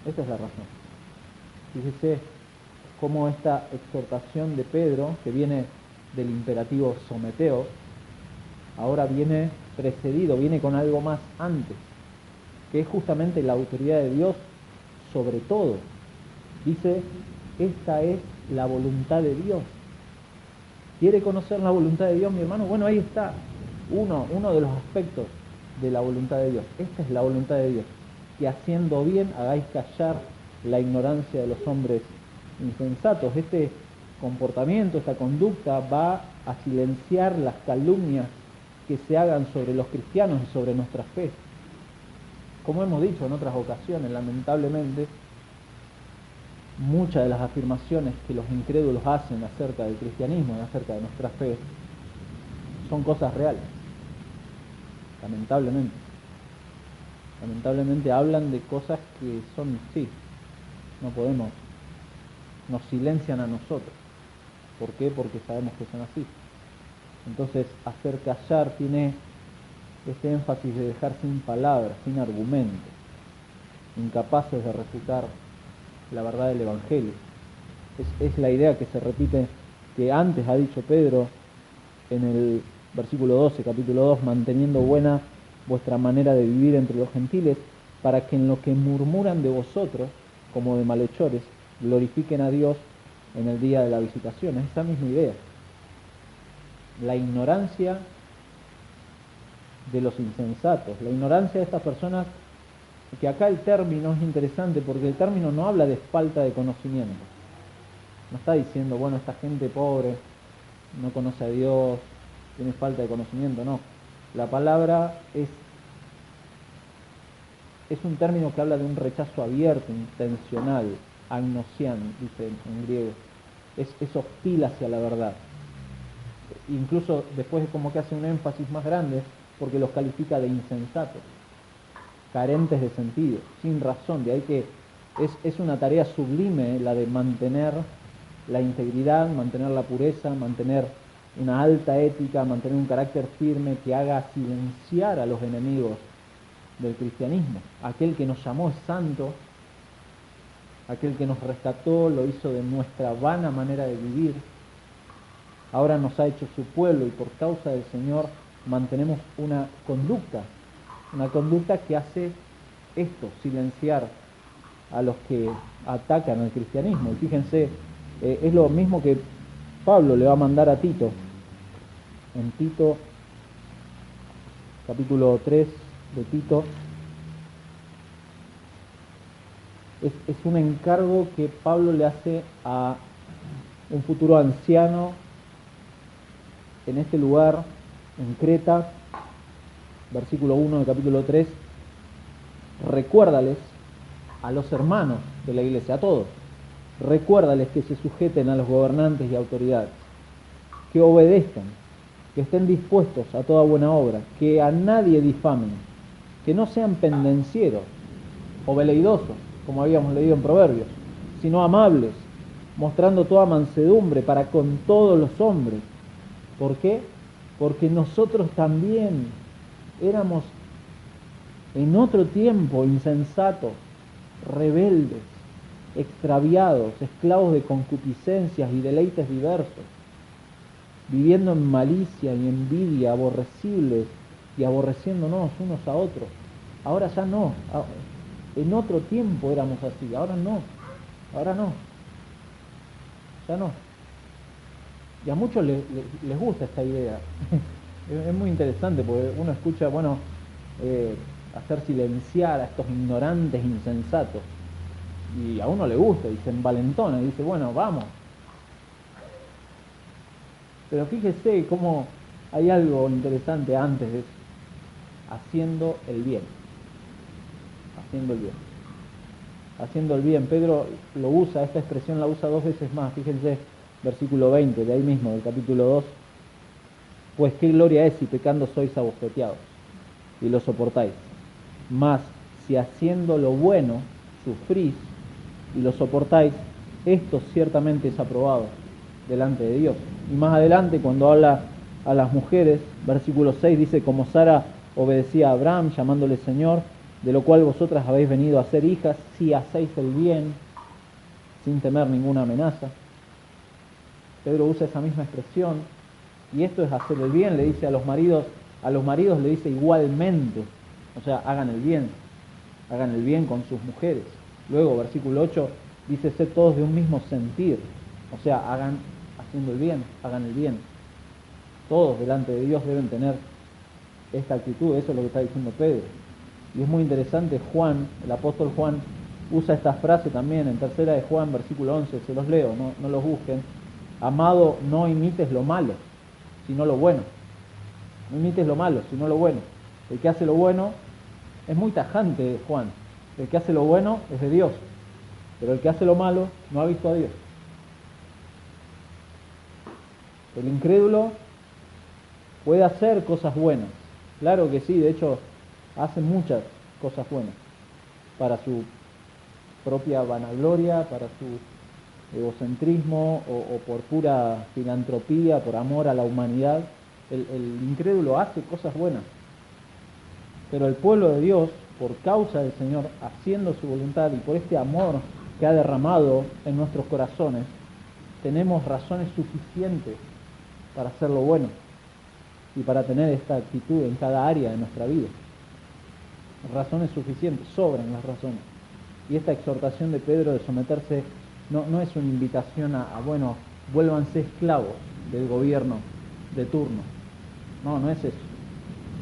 Esa es la razón. Fíjese cómo esta exhortación de Pedro, que viene del imperativo someteos, ahora viene precedido, viene con algo más antes, que es justamente la autoridad de Dios sobre todo. Dice, esta es la voluntad de Dios. ¿Quiere conocer la voluntad de Dios, mi hermano? Bueno, ahí está uno de los aspectos de la voluntad de Dios. Esta es la voluntad de Dios, que haciendo bien hagáis callar la ignorancia de los hombres insensatos. Este comportamiento, esta conducta va a silenciar las calumnias que se hagan sobre los cristianos y sobre nuestra fe. Como hemos dicho en otras ocasiones, lamentablemente, muchas de las afirmaciones que los incrédulos hacen acerca del cristianismo y acerca de nuestra fe son cosas reales. Lamentablemente. Lamentablemente hablan de cosas que son, sí, no podemos, nos silencian a nosotros. ¿Por qué? Porque sabemos que son así. Entonces, hacer callar tiene este énfasis de dejar sin palabras, sin argumentos, incapaces de refutar la verdad del Evangelio. Es la idea que se repite, que antes ha dicho Pedro en el versículo 12, capítulo 2, manteniendo buena vuestra manera de vivir entre los gentiles, para que en lo que murmuran de vosotros, como de malhechores, glorifiquen a Dios en el día de la visitación. Es esa misma idea. La ignorancia de los insensatos, la ignorancia de estas personas, que acá el término es interesante porque el término no habla de falta de conocimiento. No está diciendo, bueno, esta gente pobre no conoce a Dios, tiene falta de conocimiento, no. La palabra es un término que habla de un rechazo abierto, intencional, agnosian, dice en griego. Es hostil hacia la verdad. Incluso después como que hace un énfasis más grande porque los califica de insensatos, carentes de sentido, sin razón. De ahí que es una tarea sublime la de mantener la integridad, mantener la pureza, mantener una alta ética, mantener un carácter firme que haga silenciar a los enemigos del cristianismo. Aquel que nos llamó es santo, aquel que nos rescató, lo hizo de nuestra vana manera de vivir, ahora nos ha hecho su pueblo y por causa del Señor mantenemos una conducta que hace esto, silenciar a los que atacan al cristianismo. Y fíjense, es lo mismo que Pablo le va a mandar a Tito, en Tito, capítulo 3 de Tito. Es un encargo que Pablo le hace a un futuro anciano en este lugar, en Creta, versículo 1 del capítulo 3, recuérdales a los hermanos de la iglesia, a todos, recuérdales que se sujeten a los gobernantes y autoridades, que obedezcan, que estén dispuestos a toda buena obra, que a nadie difamen, que no sean pendencieros o veleidosos, como habíamos leído en Proverbios, sino amables, mostrando toda mansedumbre para con todos los hombres. ¿Por qué? Porque nosotros también éramos en otro tiempo insensatos, rebeldes, extraviados, esclavos de concupiscencias y deleites diversos, viviendo en malicia y envidia, aborrecibles y aborreciéndonos unos a otros. Ahora ya no. En otro tiempo éramos así, ahora no. Ya no. Y a muchos les gusta esta idea. Es muy interesante porque uno escucha, hacer silenciar a estos ignorantes insensatos. Y a uno le gusta y se envalentona y dice, bueno, vamos. Pero fíjese cómo hay algo interesante antes de eso. Haciendo el bien. Haciendo el bien. haciendo el bien. Pedro lo usa, esta expresión la usa 2 veces más. Fíjense, versículo 20, de ahí mismo, del capítulo 2. Pues qué gloria es si pecando sois abofeteados y lo soportáis. Mas si haciendo lo bueno sufrís y lo soportáis, esto ciertamente es aprobado delante de Dios. Y más adelante, cuando habla a las mujeres, versículo 6 dice, como Sara obedecía a Abraham, llamándole Señor, de lo cual vosotras habéis venido a ser hijas, si hacéis el bien, sin temer ninguna amenaza. Pedro usa esa misma expresión, y esto es hacer el bien, le dice a los maridos le dice igualmente, o sea, hagan el bien con sus mujeres. Luego, versículo 8, dice, sed todos de un mismo sentir, o sea, haciendo el bien, hagan el bien. Todos delante de Dios deben tener esta actitud, eso es lo que está diciendo Pedro. Y es muy interesante, Juan, el apóstol Juan, usa esta frase también en 3 de Juan, versículo 11, se los leo, no los busquen. Amado, no imites lo malo, sino lo bueno. No imites lo malo, sino lo bueno. El que hace lo bueno, es muy tajante Juan, el que hace lo bueno es de Dios, pero el que hace lo malo no ha visto a Dios. El incrédulo puede hacer cosas buenas, claro que sí, de hecho hace muchas cosas buenas, para su propia vanagloria, para su egocentrismo o por pura filantropía, por amor a la humanidad. El incrédulo hace cosas buenas, pero el pueblo de Dios, por causa del Señor, haciendo su voluntad y por este amor que ha derramado en nuestros corazones, tenemos razones suficientes para hacer lo bueno y para tener esta actitud en cada área de nuestra vida. Razones suficientes, sobran las razones. Y esta exhortación de Pedro de someterse no es una invitación a bueno, vuélvanse esclavos del gobierno de turno. No es eso.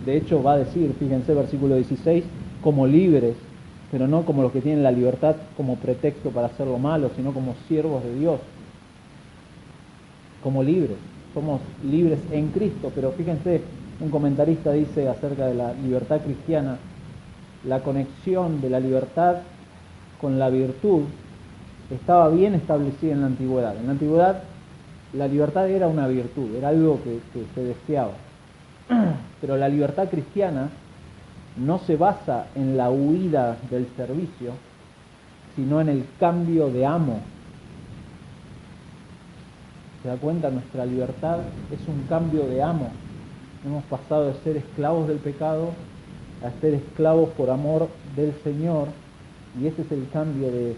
De hecho va a decir, fíjense versículo 16, como libres, pero no como los que tienen la libertad como pretexto para hacer lo malo, sino como siervos de Dios. Como libres, somos libres en Cristo, pero fíjense, un comentarista dice acerca de la libertad cristiana, la conexión de la libertad con la virtud estaba bien establecida en la antigüedad. En la antigüedad la libertad era una virtud, era algo que se deseaba. Pero la libertad cristiana no se basa en la huida del servicio, sino en el cambio de amo. ¿Se da cuenta? Nuestra libertad es un cambio de amo. Hemos pasado de ser esclavos del pecado a ser esclavos por amor del Señor, y ese es el cambio de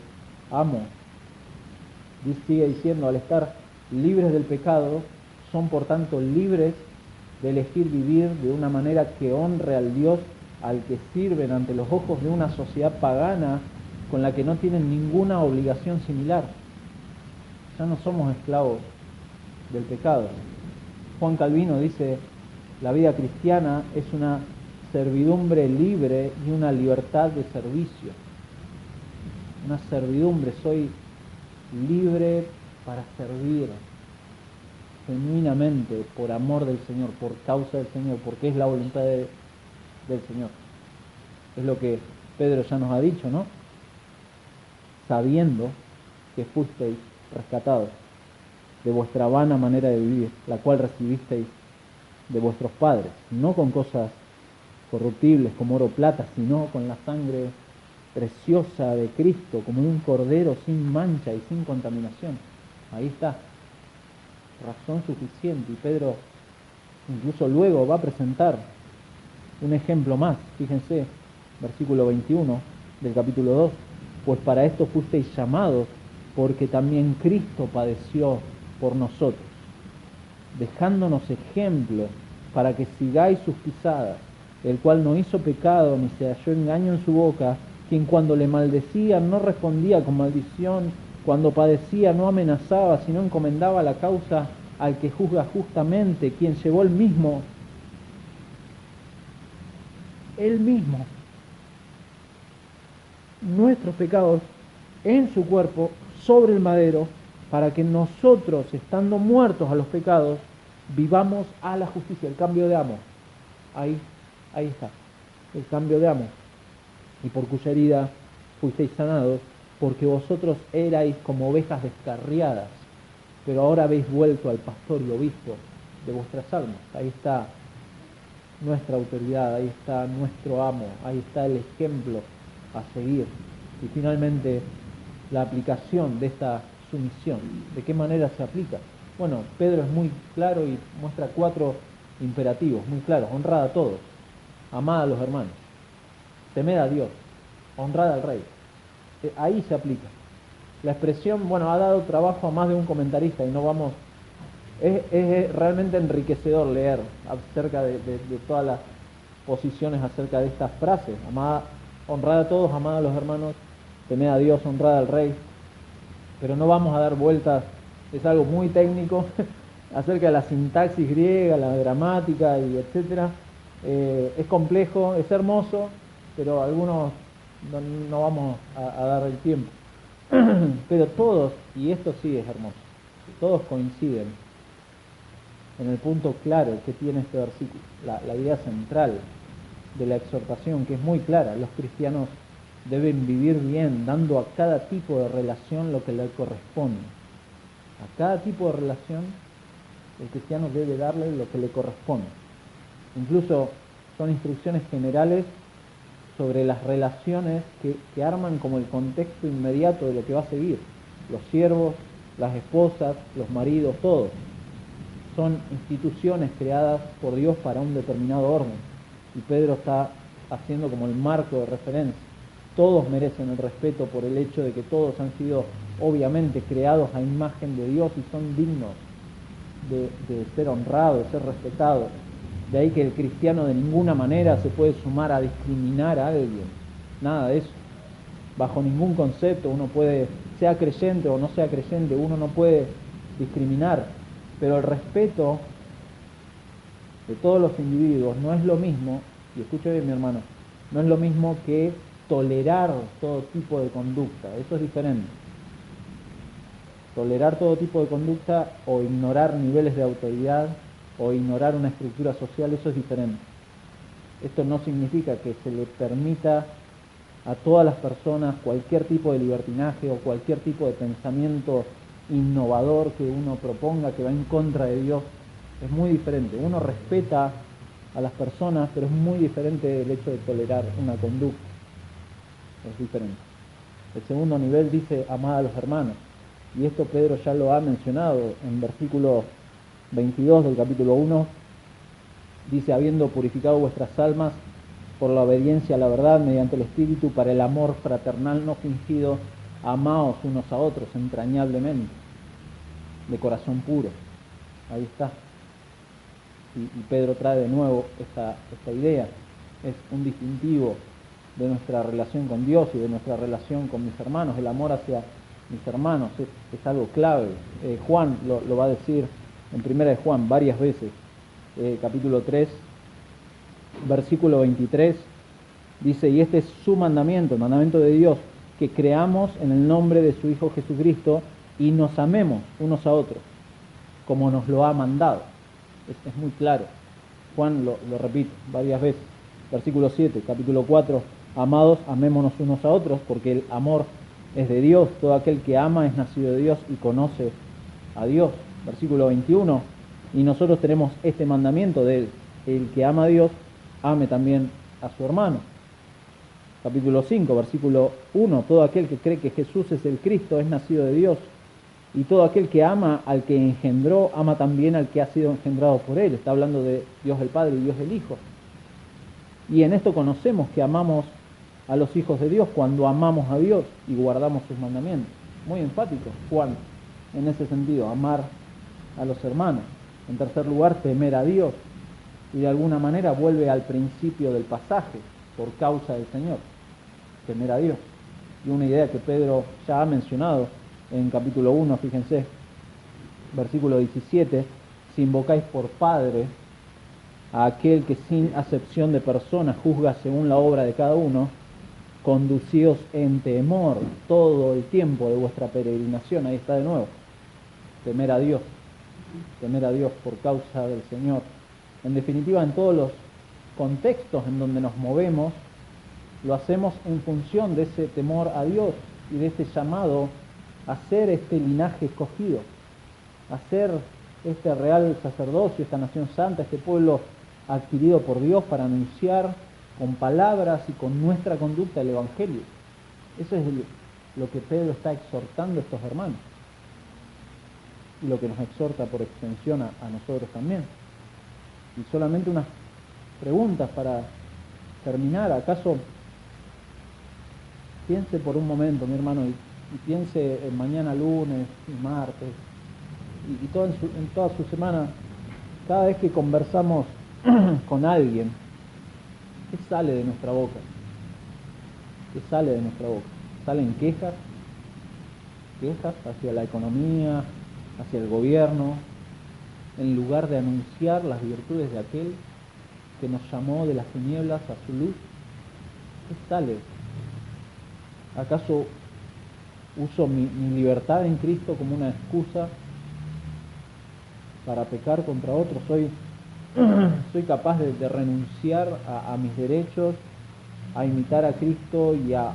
amo. Sigue diciendo, al estar libres del pecado, son por tanto libres de elegir vivir de una manera que honre al Dios al que sirven ante los ojos de una sociedad pagana con la que no tienen ninguna obligación similar. Ya no somos esclavos del pecado. Juan Calvino dice, la vida cristiana es una servidumbre libre y una libertad de servicio. Una servidumbre, soy libre para servir genuinamente por amor del Señor, por causa del Señor, porque es la voluntad del Señor. Es lo que Pedro ya nos ha dicho, ¿no? Sabiendo que fuisteis rescatados de vuestra vana manera de vivir, la cual recibisteis de vuestros padres, no con cosas corruptibles como oro o plata, sino con la sangre preciosa de Cristo, como un cordero sin mancha y sin contaminación. Ahí está, razón suficiente. Y Pedro incluso luego va a presentar un ejemplo más. Fíjense, versículo 21 del capítulo 2, pues para esto fuisteis llamados, porque también Cristo padeció por nosotros, dejándonos ejemplo para que sigáis sus pisadas, el cual no hizo pecado ni se halló engaño en su boca, quien cuando le maldecían no respondía con maldición, cuando padecía no amenazaba, sino encomendaba la causa al que juzga justamente, quien llevó él mismo, nuestros pecados en su cuerpo sobre el madero, para que nosotros, estando muertos a los pecados, vivamos a la justicia, el cambio de amo. Ahí está, el cambio de amo. Y por cuya herida fuisteis sanados, porque vosotros erais como ovejas descarriadas, pero ahora habéis vuelto al pastor y obispo de vuestras almas. Ahí está nuestra autoridad, ahí está nuestro amo, ahí está el ejemplo a seguir. Y finalmente, la aplicación de esta sumisión. ¿De qué manera se aplica? Bueno, Pedro es muy claro y muestra 4 imperativos muy claros. Honrad a todos, amad a los hermanos, temed a Dios, honrad al rey. Ahí se aplica. La expresión, bueno, ha dado trabajo a más de un comentarista y no vamos... Es realmente enriquecedor leer acerca de todas las posiciones acerca de estas frases. Honrad a todos, amad a los hermanos, temed a Dios, honrad al rey. Pero no vamos a dar vueltas, es algo muy técnico acerca de la sintaxis griega, la gramática y etcétera. Es complejo, es hermoso, pero algunos no vamos a dar el tiempo. Pero todos, y esto sí es hermoso, todos coinciden en el punto claro que tiene este versículo, la idea central de la exhortación, que es muy clara. Los cristianos deben vivir bien, dando a cada tipo de relación lo que le corresponde. A cada tipo de relación el cristiano debe darle lo que le corresponde. Incluso son instrucciones generales sobre las relaciones que arman como el contexto inmediato de lo que va a seguir. Los siervos, las esposas, los maridos, todos. Son instituciones creadas por Dios para un determinado orden. Y Pedro está haciendo como el marco de referencia. Todos merecen el respeto por el hecho de que todos han sido obviamente creados a imagen de Dios y son dignos de ser honrados, de ser respetados. De ahí que el cristiano de ninguna manera se puede sumar a discriminar a alguien. Nada de eso. Bajo ningún concepto uno puede, sea creyente o no sea creyente, uno no puede discriminar. Pero el respeto de todos los individuos no es lo mismo, y escuche bien mi hermano, no es lo mismo que tolerar todo tipo de conducta. Eso es diferente. Tolerar todo tipo de conducta o ignorar niveles de autoridad o ignorar una estructura social, eso es diferente. Esto no significa que se le permita a todas las personas cualquier tipo de libertinaje o cualquier tipo de pensamiento innovador que uno proponga que va en contra de Dios. Es muy diferente. Uno respeta a las personas, pero es muy diferente el hecho de tolerar una conducta. Es diferente. El segundo nivel dice amad a los hermanos. Y esto Pedro ya lo ha mencionado en versículo 22 del capítulo 1. Dice, habiendo purificado vuestras almas por la obediencia a la verdad mediante el Espíritu para el amor fraternal no fingido, amaos unos a otros entrañablemente, de corazón puro. Ahí está. Y Pedro trae de nuevo esta idea. Es un distintivo de nuestra relación con Dios y de nuestra relación con mis hermanos. El amor hacia mis hermanos es algo clave. Juan lo va a decir en primera de Juan varias veces. Capítulo 3, versículo 23, dice, y este es su mandamiento, el mandamiento de Dios, que creamos en el nombre de su Hijo Jesucristo y nos amemos unos a otros, como nos lo ha mandado. Es muy claro. Juan lo repite varias veces. Versículo 7, capítulo 4, amados, amémonos unos a otros, porque el amor es de Dios. Todo aquel que ama es nacido de Dios y conoce a Dios. Versículo 21, y nosotros tenemos este mandamiento de él, el que ama a Dios, ame también a su hermano. Capítulo 5, versículo 1, todo aquel que cree que Jesús es el Cristo es nacido de Dios, y todo aquel que ama al que engendró, ama también al que ha sido engendrado por él. Está hablando de Dios el Padre y Dios el Hijo. Y en esto conocemos que amamos a los hijos de Dios, cuando amamos a Dios y guardamos sus mandamientos. Muy enfático Juan en ese sentido, amar a los hermanos. En tercer lugar, temer a Dios. Y de alguna manera vuelve al principio del pasaje, por causa del Señor. Temer a Dios. Y una idea que Pedro ya ha mencionado en capítulo 1, fíjense, versículo 17, si invocáis por Padre a aquel que sin acepción de personas juzga según la obra de cada uno, conducíos en temor todo el tiempo de vuestra peregrinación. Ahí está de nuevo. Temer a Dios por causa del Señor. En definitiva, en todos los contextos en donde nos movemos, lo hacemos en función de ese temor a Dios y de este llamado a ser este linaje escogido, a ser este real sacerdocio, esta nación santa, este pueblo adquirido por Dios para anunciar con palabras y con nuestra conducta el Evangelio. Eso es lo que Pedro está exhortando a estos hermanos y lo que nos exhorta por extensión a nosotros también. Y solamente unas preguntas para terminar. ¿Acaso piense por un momento, mi hermano, y piense en mañana lunes y martes y en toda su semana, cada vez que conversamos con alguien, ¿qué sale de nuestra boca? ¿Qué sale de nuestra boca? ¿Salen quejas hacia la economía, hacia el gobierno, en lugar de anunciar las virtudes de aquel que nos llamó de las tinieblas a su luz? ¿Qué sale? ¿Acaso uso mi libertad en Cristo como una excusa para pecar contra otros? ¿Soy capaz de renunciar a mis derechos, a imitar a Cristo y a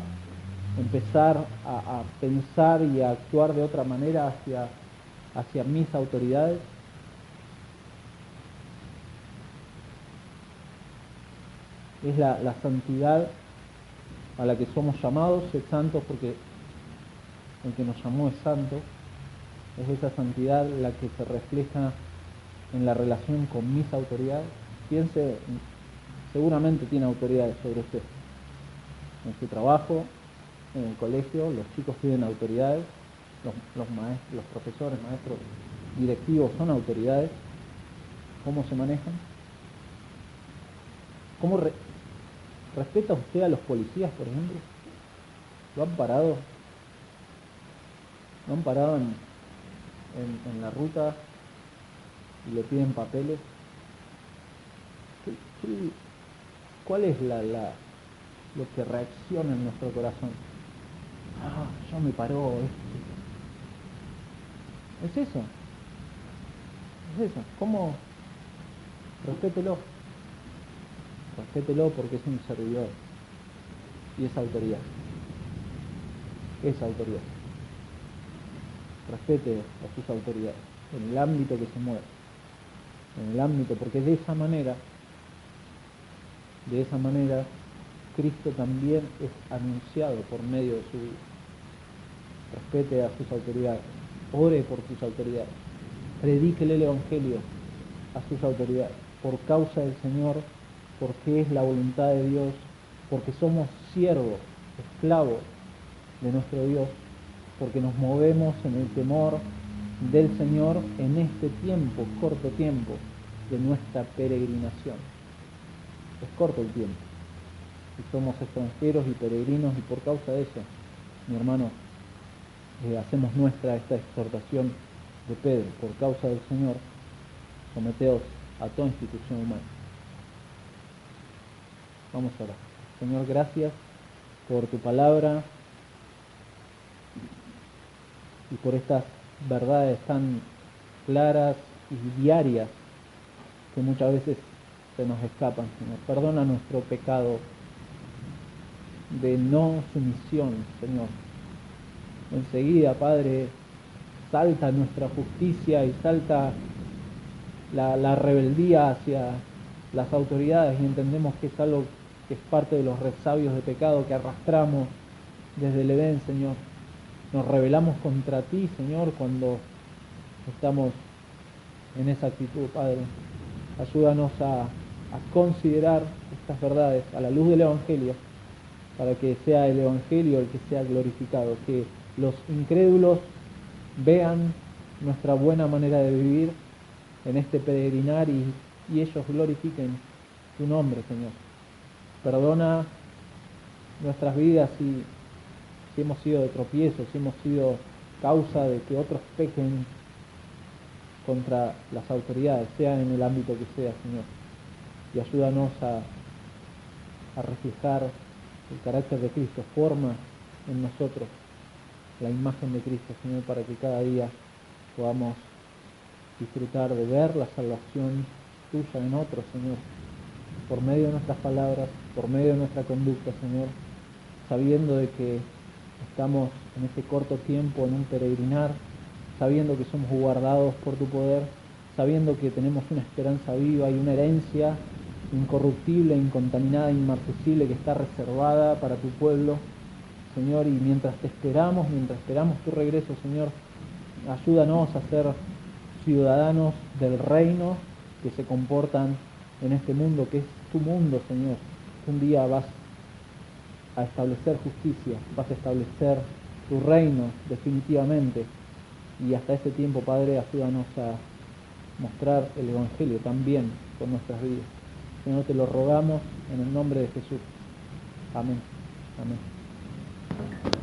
empezar a pensar y a actuar de otra manera hacia mis autoridades? Es la santidad a la que somos llamados, ser santos porque el que nos llamó es santo. Es esa santidad la que se refleja en la relación con mis autoridades. Piense, seguramente tiene autoridades sobre usted. En su trabajo, en el colegio, los chicos tienen autoridades, los maestros, los profesores, maestros, directivos son autoridades. ¿Cómo se manejan? ¿Cómo respeta usted a los policías, por ejemplo? ¿Lo han parado? ¿Lo han parado en la ruta y le piden papeles? ¿Cuál es lo que reacciona en nuestro corazón? Ya me paró esto. Es eso. ¿Cómo? Respételo porque es un servidor y es autoridad. Respete a sus autoridades en el ámbito que se mueve, porque de esa manera Cristo también es anunciado por medio de su vida. Respete a sus autoridades, ore por sus autoridades, predíquele el Evangelio a sus autoridades, por causa del Señor, porque es la voluntad de Dios, porque somos siervos, esclavos de nuestro Dios, porque nos movemos en el temor del Señor en este tiempo, corto tiempo de nuestra peregrinación. Es corto el tiempo. Y somos extranjeros y peregrinos, y por causa de eso, mi hermano, hacemos nuestra esta exhortación de Pedro: por causa del Señor, someteos a toda institución humana. Vamos a orar. Señor, gracias por tu palabra y por estas verdades tan claras y diarias que muchas veces se nos escapan, Señor. Perdona nuestro pecado de no sumisión, Señor. Enseguida, Padre, salta nuestra justicia y salta la rebeldía hacia las autoridades, y entendemos que es algo que es parte de los resabios de pecado que arrastramos desde el Edén, Señor. Nos rebelamos contra ti, Señor, cuando estamos en esa actitud, Padre. Ayúdanos a considerar estas verdades a la luz del Evangelio, para que sea el Evangelio el que sea glorificado, que los incrédulos vean nuestra buena manera de vivir en este peregrinar y ellos glorifiquen tu nombre, Señor. Perdona nuestras vidas si hemos sido de tropiezo, si hemos sido causa de que otros pequen contra las autoridades, sea en el ámbito que sea, Señor. Y ayúdanos a reflejar el carácter de Cristo, forma en nosotros la imagen de Cristo, Señor, para que cada día podamos disfrutar de ver la salvación tuya en otros, Señor, por medio de nuestras palabras, por medio de nuestra conducta, Señor, sabiendo de que Estamos en este corto tiempo en un peregrinar, sabiendo que somos guardados por tu poder, sabiendo que tenemos una esperanza viva y una herencia incorruptible, incontaminada, inmarcesible, que está reservada para tu pueblo, Señor, y mientras esperamos tu regreso, Señor, ayúdanos a ser ciudadanos del reino que se comportan en este mundo, que es tu mundo, Señor. Un día vas a establecer justicia, vas a establecer tu reino definitivamente, y hasta ese tiempo, Padre, ayúdanos a mostrar el Evangelio también con nuestras vidas. Señor, te lo rogamos en el nombre de Jesús. Amén. Amén.